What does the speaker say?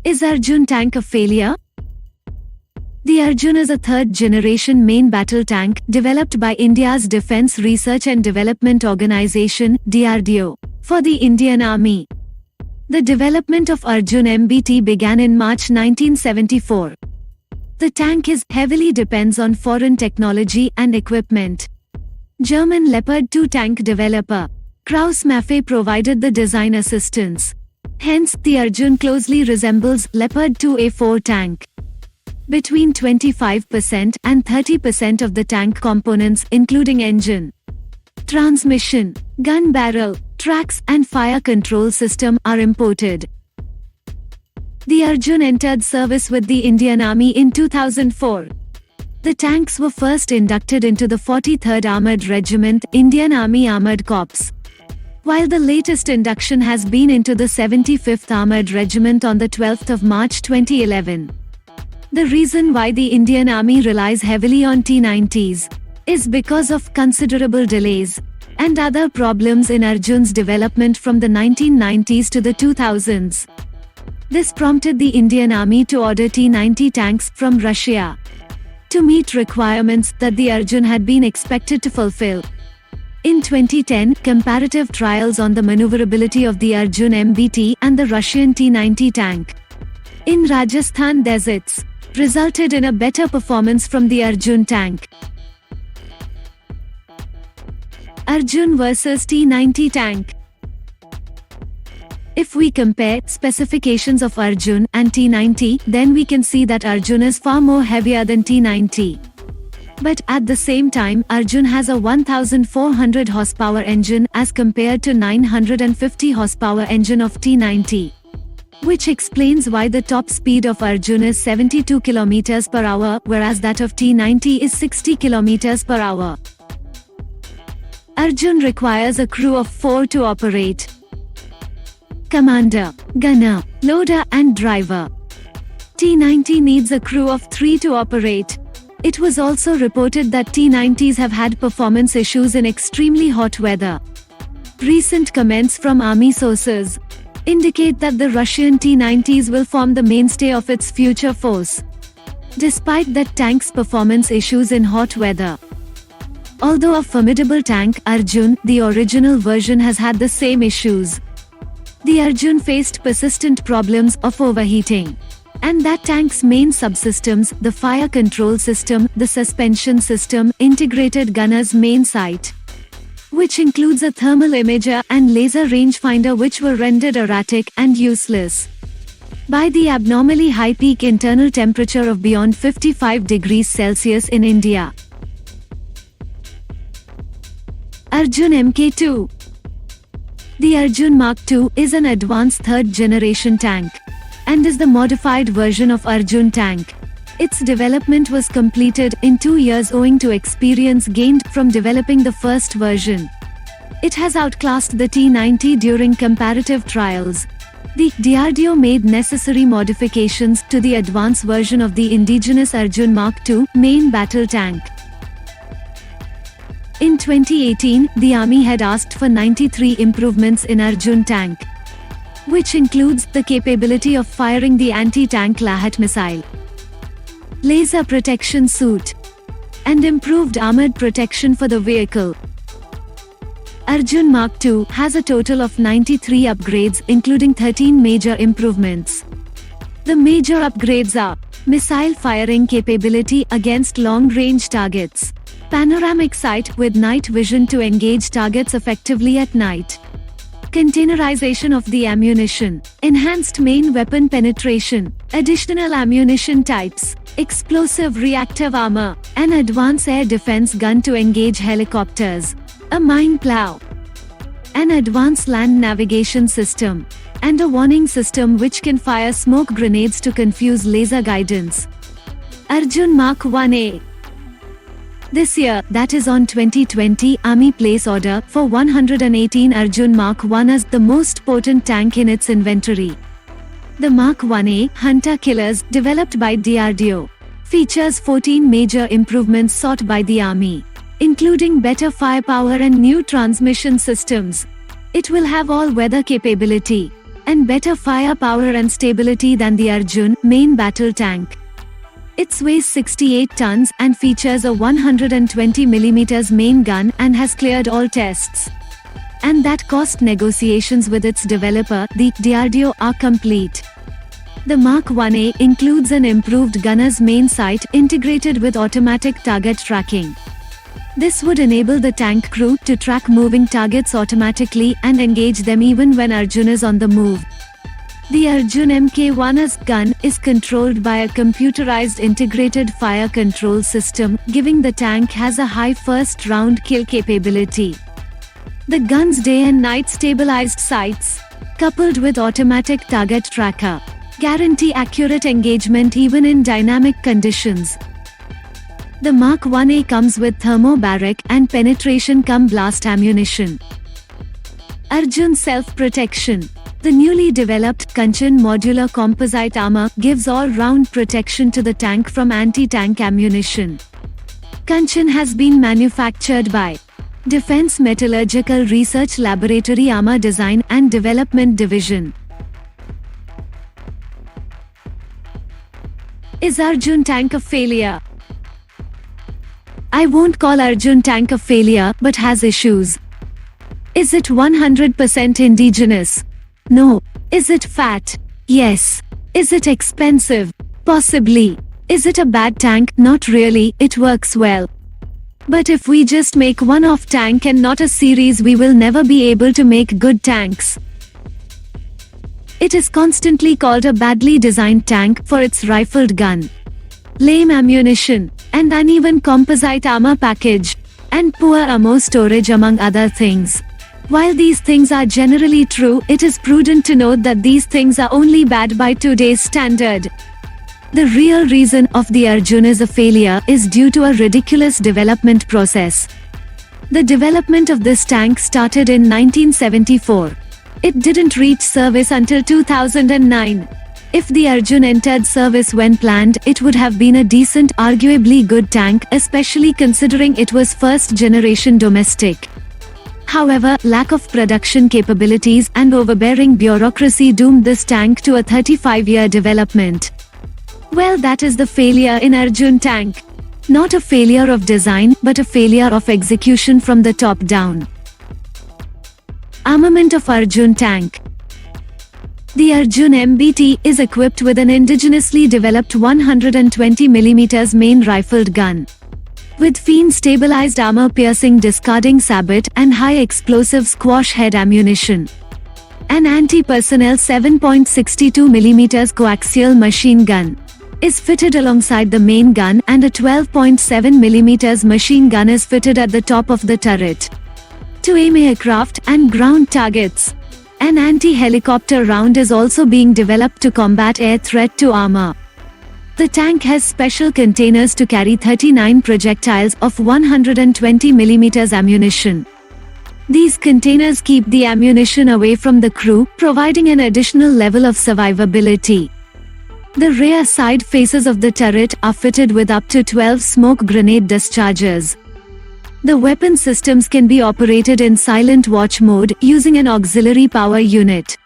Is Arjun tank a failure? The Arjun is a third-generation main battle tank developed by India's Defence Research and Development Organisation (DRDO) for the Indian Army. The development of Arjun MBT began in March 1974. The tank heavily depends on foreign technology and equipment. German Leopard 2 tank developer Krauss-Maffei provided the design assistance. Hence, the Arjun closely resembles Leopard 2A4 tank. Between 25% and 30% of the tank components including engine, transmission, gun barrel, tracks and fire control system are imported. The Arjun entered service with the Indian Army in 2004. The tanks were first inducted into the 43rd Armoured Regiment, Indian Army Armoured Corps, while the latest induction has been into the 75th Armoured Regiment on the 12th of March 2011. The reason why the Indian Army relies heavily on T-90s is because of considerable delays and other problems in Arjun's development from the 1990s to the 2000s. This prompted the Indian Army to order T-90 tanks from Russia to meet requirements that the Arjun had been expected to fulfill. In 2010, comparative trials on the maneuverability of the Arjun MBT and the Russian T-90 tank in Rajasthan deserts resulted in a better performance from the Arjun tank. Arjun vs T-90 tank. If we compare specifications of Arjun and T-90, then we can see that Arjun is far more heavier than T-90. But at the same time, Arjun has a 1400 horsepower engine as compared to 950 horsepower engine of T-90, which explains why the top speed of Arjun is 72 km per hour, whereas that of T-90 is 60 km per hour. Arjun requires a crew of 4 to operate: commander, gunner, loader and driver. T-90 needs a crew of 3 to operate. It was also reported that T-90s have had performance issues in extremely hot weather. Recent comments from Army sources indicate that the Russian T-90s will form the mainstay of its future force, despite that tank's performance issues in hot weather. Although a formidable tank, Arjun, the original version, has had the same issues. The Arjun faced persistent problems of overheating, and that tank's main subsystems, the fire control system, the suspension system, integrated gunner's main sight, which includes a thermal imager and laser rangefinder, which were rendered erratic and useless by the abnormally high peak internal temperature of beyond 55 degrees Celsius in India. Arjun Mk2. The Arjun Mark II is an advanced third-generation tank and is the modified version of Arjun tank. Its development was completed in 2 years owing to experience gained from developing the first version. It has outclassed the T-90 during comparative trials. The DRDO made necessary modifications to the advanced version of the indigenous Arjun Mark II main battle tank. In 2018, the Army had asked for 93 improvements in Arjun tank, which includes the capability of firing the anti-tank Lahat missile, laser protection suit, and improved armored protection for the vehicle. Arjun Mark II has a total of 93 upgrades, including 13 major improvements. The major upgrades are missile firing capability against long-range targets, panoramic sight with night vision to engage targets effectively at night, containerization of the ammunition, enhanced main weapon penetration, additional ammunition types, explosive reactive armor, an advanced air defense gun to engage helicopters, a mine plow, an advanced land navigation system, and a warning system which can fire smoke grenades to confuse laser guidance. Arjun Mark 1A. This year, that is on 2020, Army place order for 118 Arjun Mark I as the most potent tank in its inventory. The Mark 1A Hunter Killers, developed by DRDO, features 14 major improvements sought by the Army, including better firepower and new transmission systems. It will have all-weather capability, and better firepower and stability than the Arjun main battle tank. It weighs 68 tons and features a 120mm main gun and has cleared all tests. And that cost negotiations with its developer, the DRDO, are complete. The Mark 1A includes an improved gunner's main sight integrated with automatic target tracking. This would enable the tank crew to track moving targets automatically and engage them even when Arjun is on the move. The Arjun Mk1's gun is controlled by a computerized integrated fire control system, giving the tank has a high first round kill capability. The gun's day and night stabilized sights, coupled with automatic target tracker, guarantee accurate engagement even in dynamic conditions. The Mark 1A comes with thermobaric and penetration cum blast ammunition. Arjun self-protection. The newly developed Kanchan modular composite armor gives all-round protection to the tank from anti-tank ammunition. Kanchan has been manufactured by Defense Metallurgical Research Laboratory Armor Design and Development Division. Is Arjun tank a failure? I won't call Arjun tank a failure, but has issues. Is it 100% indigenous? No. Is it fat? Yes. Is it expensive? Possibly. Is it a bad tank? Not really, it works well. But if we just make one-off tank and not a series, we will never be able to make good tanks. It is constantly called a badly designed tank for its rifled gun, lame ammunition, and uneven composite armor package, and poor ammo storage among other things. While these things are generally true, it is prudent to note that these things are only bad by today's standard. The real reason of the Arjun is a failure is due to a ridiculous development process. The development of this tank started in 1974. It didn't reach service until 2009. If the Arjun entered service when planned, it would have been a decent, arguably good tank, especially considering it was first-generation domestic. However, lack of production capabilities and overbearing bureaucracy doomed this tank to a 35-year development. Well, that is the failure in Arjun tank. Not a failure of design, but a failure of execution from the top down. Armament of Arjun tank. The Arjun MBT is equipped with an indigenously developed 120mm main rifled gun, with fiend-stabilized armor-piercing discarding sabot and high-explosive squash head ammunition. An anti-personnel 7.62mm coaxial machine gun is fitted alongside the main gun, and a 12.7mm machine gun is fitted at the top of the turret to aim aircraft and ground targets. An anti-helicopter round is also being developed to combat air threat to armor. The tank has special containers to carry 39 projectiles of 120mm ammunition. These containers keep the ammunition away from the crew, providing an additional level of survivability. The rear side faces of the turret are fitted with up to 12 smoke grenade dischargers. The weapon systems can be operated in silent watch mode using an auxiliary power unit.